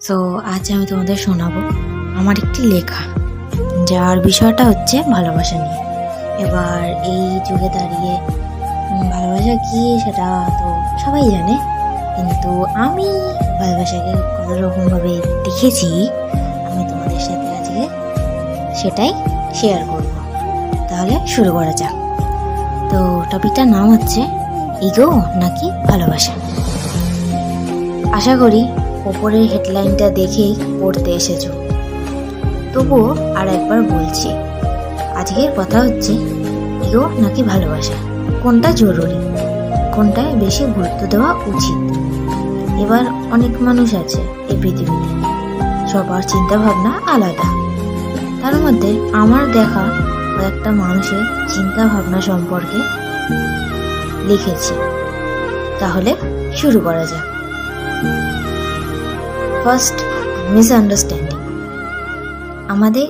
So আজ আমি তোমাদের শোনাবো আমার একটি লেখা, যার বিষয়টা হচ্ছে ভালোবাসা নিয়ে। এবার এই যুগে দাঁড়িয়ে ভালোবাসা কি সেটা তো সবাই জানে, কিন্তু আমি ভালোবাসাকে কত রকমভাবে দেখেছি আমি তোমাদের সাথে আজকে সেটাই শেয়ার করব। তাহলে শুরু করা যাক। তো টপিকটার নাম হচ্ছে ইগো নাকি ভালোবাসা। আশা করি ওপরের হেডলাইনটা দেখেই পড়তে এসেছো, তবুও আর একবার বলছি, আজকের কথা হচ্ছে ইগো নাকি ভালোবাসা, কোনটা জরুরি, কোনটায় বেশি গুরুত্ব দেওয়া উচিত। এবার অনেক মানুষ আছে এই পৃথিবীতে, সবার চিন্তা ভাবনা আলাদা। তার মধ্যে আমার দেখা কয়েকটা মানুষের চিন্তা ভাবনা সম্পর্কে লিখেছি। তাহলে শুরু করা যাক। First, misunderstanding. আমাদের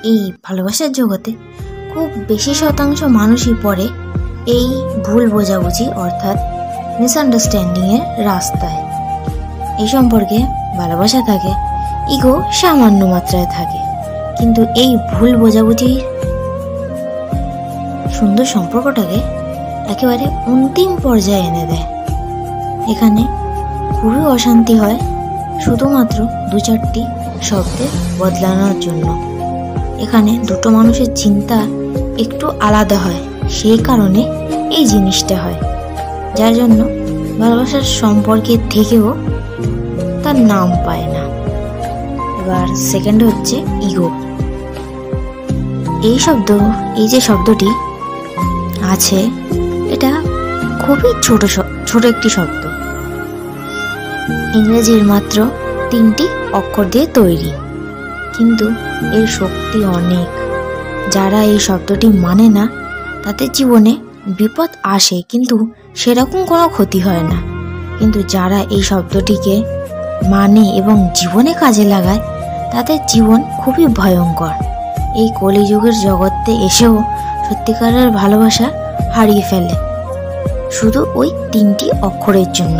এই ভালোবাসার জগতে খুব বেশি শতাংশ মানুষই পড়ে এই ভুল বোঝাবুঝি অর্থাৎ মিসআন্ডারস্ট্যান্ডিংয়ের রাস্তায়। এই সম্পর্কে ভালোবাসা থাকে, ইগো সামান্য মাত্রায় থাকে, কিন্তু এই ভুল বোঝাবুঝির সুন্দর সম্পর্কটাকে একেবারে অন্তিম পর্যায়ে এনে দেয়। এখানে খুবই অশান্তি হয় শুধুমাত্র দু চারটি শব্দের বদলানোর জন্য। এখানে দুটো মানুষের চিন্তা একটু আলাদা হয়, সেই কারণে এই জিনিসটা হয়, যার জন্য ভালোবাসার সম্পর্কের থেকেও তার নাম পায় না। এবার সেকেন্ড হচ্ছে ইগো। এই যে শব্দটি আছে, এটা খুবই ছোট একটি শব্দ, ইংরেজির মাত্র 3টি অক্ষর দিয়ে তৈরি, কিন্তু এর শক্তি অনেক। যারা এই শব্দটি মানে না তাদের জীবনে বিপদ আসে, কিন্তু সেরকম কোনো ক্ষতি হয় না। কিন্তু যারা এই শব্দটিকে মানে এবং জীবনে কাজে লাগায় তাদের জীবন খুবই ভয়ঙ্কর। এই কলিযুগের জগতে এসেও সত্যিকারের ভালোবাসা হারিয়ে ফেলে শুধু ওই 3টি অক্ষরের জন্য।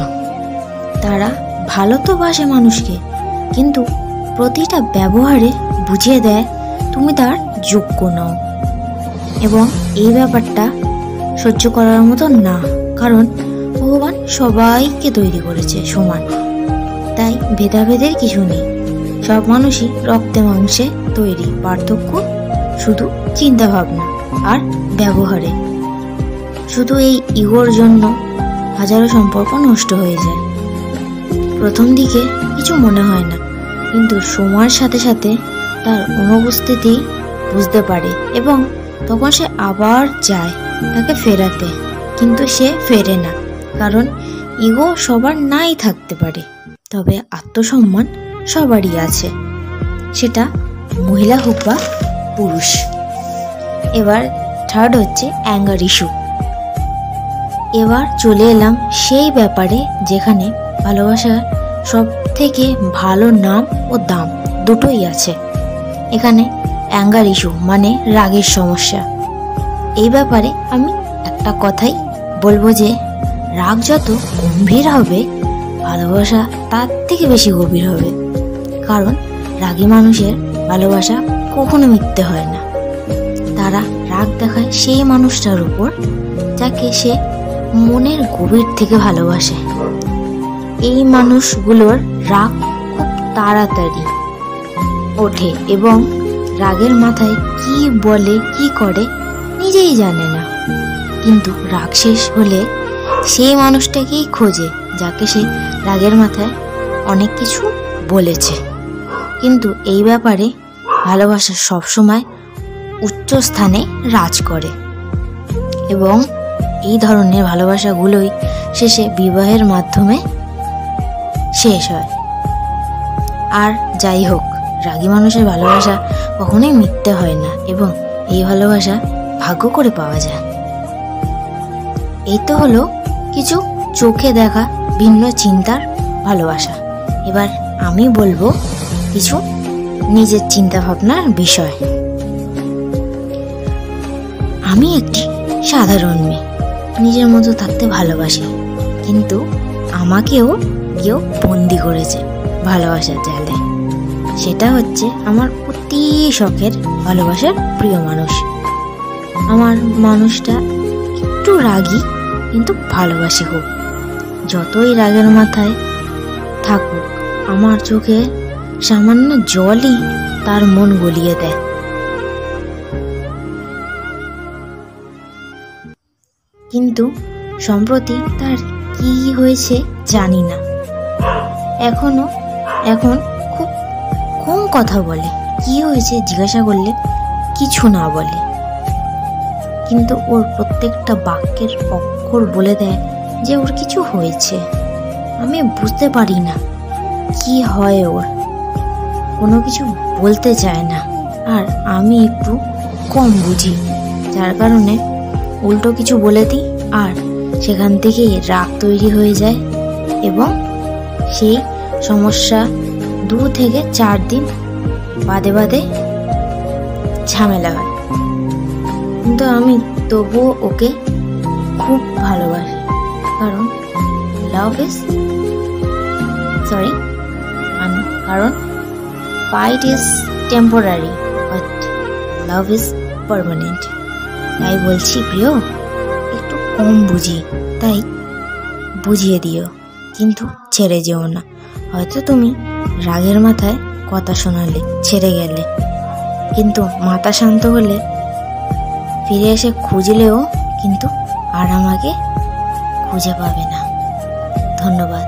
তারা ভালো তো বাসে মানুষকে, কিন্তু প্রতিটা ব্যবহারে বুঝিয়ে দেয় তুমি তার যোগ্য নও। এবং এই ব্যাপারটা সহ্য করার মতো না, কারণ ভগবান সবাইকে তৈরি করেছে সমান, তাই ভেদাভেদের কিছু নেই। সব মানুষই রক্তে মাংসে তৈরি, পার্থক্য শুধু চিন্তা ভাবনা আর ব্যবহারে। শুধু এই ইগোর জন্য হাজারো সম্পর্ক নষ্ট হয়ে যায়। প্রথম দিকে কিছু মনে হয় না, কিন্তু সময়ের সাথে সাথে তার অনুপস্থিতি বুঝতে পারে এবং তখন সে আবার যায় তাকে ফেরাতে, কিন্তু সে ফেরে না, কারণ ইগো সবার নাই থাকতে পারে, তবে আত্মসম্মান সবারই আছে, সেটা মহিলা হোক বা পুরুষ। এবার থার্ড হচ্ছে অ্যাঙ্গার ইস্যু। এবার চলে এলাম সেই ব্যাপারে যেখানে ভালোবাসার সব থেকে ভালো নাম ও দাম দুটোই আছে। এখানে অ্যাঙ্গার ইস্যু মানে রাগের সমস্যা। এই ব্যাপারে আমি একটা কথাই বলবো যে রাগ যত গম্ভীর হবে ভালোবাসা তার থেকে বেশি গভীর হবে, কারণ রাগী মানুষের ভালোবাসা কখনো মিথ্যে হয় না। তারা রাগ দেখায় সেই মানুষটার উপর যাকে সে মনের গভীর থেকে ভালোবাসে। এই মানুষগুলোর রাগ খুব তাড়াতাড়ি ওঠে এবং রাগের মাথায় কি বলে কি করে নিজেই জানে না, কিন্তু রাগ শেষ হলে সেই মানুষটাকেই খোঁজে যাকে সে রাগের মাথায় অনেক কিছু বলেছে। কিন্তু এই ব্যাপারে ভালোবাসা সবসময় উচ্চ স্থানে রাজ করে এবং এই ধরনের ভালোবাসাগুলোই শেষে বিবাহের মাধ্যমে শেষ হয়। আর যাই হোক, রাগী মানুষের ভালোবাসা কখনোই মিথ্যে হয় না এবং এই ভালোবাসা ভাগ্য করে পাওয়া যায়। এই তো হলো কিছু চোখে দেখা ভিন্ন চিন্তার ভালোবাসা। এবার আমি বলবো কিছু নিজের চিন্তা ভাবনার বিষয়। আমি একটি সাধারণ মেয়ে, নিজের মতো থাকতে ভালোবাসি, কিন্তু আমাকেও কেউ বন্দি করেছে। ভালোবাসার জালে। সেটা হচ্ছে আমার অতি শখের ভালোবাসার প্রিয় মানুষ। আমার মানুষটা একটু রাগী, কিন্তু ভালোবাসে খুব। যতই রাগের মাথায় থাকুক, আমার চোখে সামান্য জলই তার মন গলিয়ে দেয়। কিন্তু সম্প্রতি তার কি হয়েছে জানি না। এখন খুব কম কথা বলে। কি হয়েছে জিজ্ঞাসা করলে কিছু না বলে, কিন্তু ওর প্রত্যেকটা বাক্যের অক্ষর বলে দেয় যে ওর কিছু হয়েছে। আমি বুঝতে পারি না কি হয় ওর, কোনো কিছু বলতে চায় না। আর আমি একটু কম বুঝি, যার কারণে উল্টো কিছু বলে দিই, আর সেখান থেকেই রাগ তৈরি হয়ে যায় এবং সেই সমস্যা 2 থেকে 4 দিন বাদে বাদে ঝামেলা হয়। কিন্তু আমি তবুও ওকে খুব ভালোবাসি, কারণ fight is temporary but love is permanent. তাই বলছি প্রিয়, একটু কম বুঝি, তাই বুঝিয়ে দিও, কিন্তু ছেড়ে যেও না। হয়তো তুমি রাগের মাথায় কথা শোনালে, ছেড়ে গেলে, কিন্তু মাথা শান্ত হলে ফিরে এসে খুঁজলেও কিন্তু আর আমাকে খুঁজে পাবে না। ধন্যবাদ।